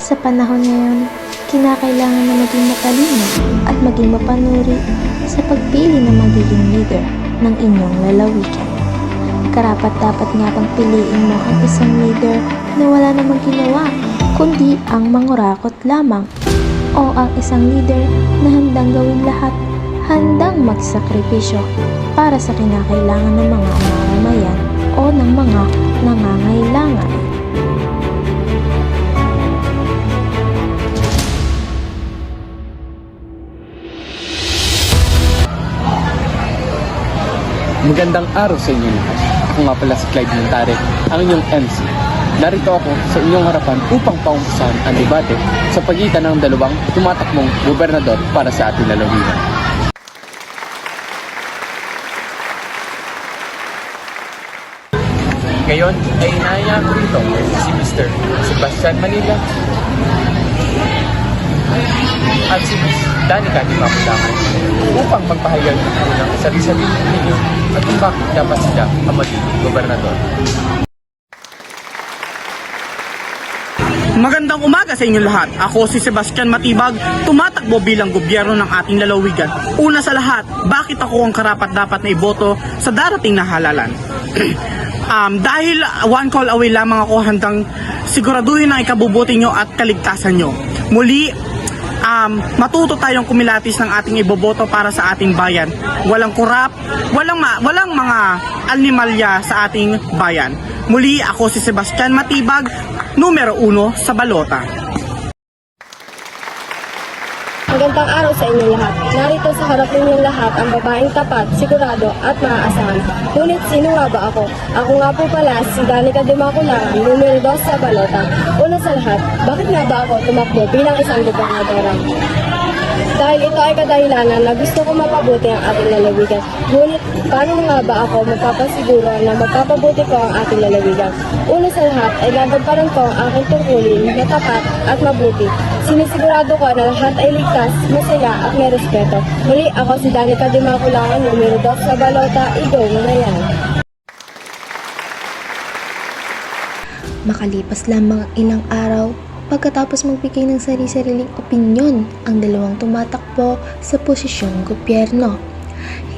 Sa panahon ngayon, kinakailangan na maging matalino at maging mapanuri sa pagpili ng magiging leader ng inyong lalawigan. Karapat-dapat nga bang piliin mo ang isang leader na wala namang ginawa, kundi ang mangurakot lamang, o ang isang leader na handang gawin lahat, handang magsakripisyo para sa kinakailangan ng mga mamamayan o ng mga nangangailangan? Magandang araw sa inyo lahat. Ako nga pala si Clyde Montare, ang inyong MC. Narito ako sa inyong harapan upang paumpusahan ang debate sa pagitan ng dalawang tumatakbong gobernador para sa ating lalawigan. Ngayon ay inaya ko rito si Mr. Sebastian Manila at si Ms. Danica Di Mapulangan upang magpahayag ng sarili-sarili ninyo at kung bakit dapat sila ang maging gobernador. Magandang umaga sa inyong lahat. Ako si Sebastian Matibag, tumatakbo bilang gobyerno ng ating lalawigan. Una sa lahat, bakit ako ang karapat-dapat na iboto sa darating na halalan? Dahil one call away lamang ako, handang siguraduhin ang ikabubuti nyo at kaligtasan nyo. Muli, matuto tayong kumilatis ng ating iboboto para sa ating bayan. Walang kurap, walang mga animalya sa ating bayan. Muli, ako si Sebastian Matibag, numero 1 sa balota. Magandang araw sa inyo lahat. Narito sa harap ninyong lahat ang babaeng tapat, sigurado at maaasahan. Ngunit sino nga ba ako? Ako nga po pala si Danica Di Mapulangan, numero 2 sa balota. Una sa lahat, bakit nga ba ako tumakbo bilang isang gobernadora? Dahil ito ay kadahilanan na gusto ko mapabuti ang ating lalawigan. Ngunit paano nga ba ako magpapasiguro na magpapabuti ko ang ating lalawigan? Una sa lahat ay labamparan ko ang aking tungkulin na tapat at mabuti. Sinisigurado ko na lahat ay ligtas, masaya at may respeto. Muli ako si Danica Di Mapulangan, numero 2 sa balota. Igo mo na yan. Makalipas lamang ilang araw, pagkatapos magbigay ng sarili-sariling opinyon ang dalawang tumatakbo sa posisyong gobyerno,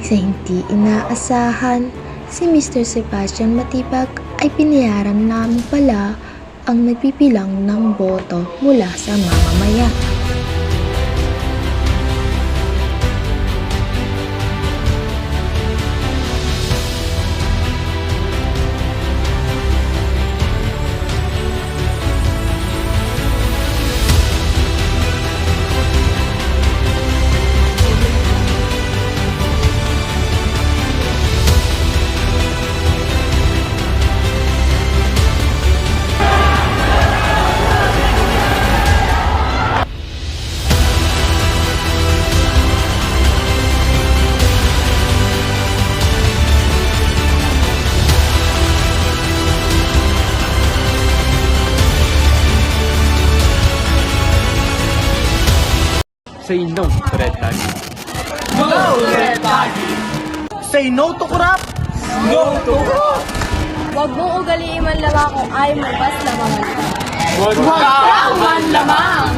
sa hindi inaasahan, si Mr. Sebastian Matibag ay pinayaran namin pala ang nagbibilang ng boto mula sa mamamayan. Say no to red flag. Say no to kurap! Huwag mong ugaliin man lamang kung ayaw mo basta lamang. Huwag kang man lamang!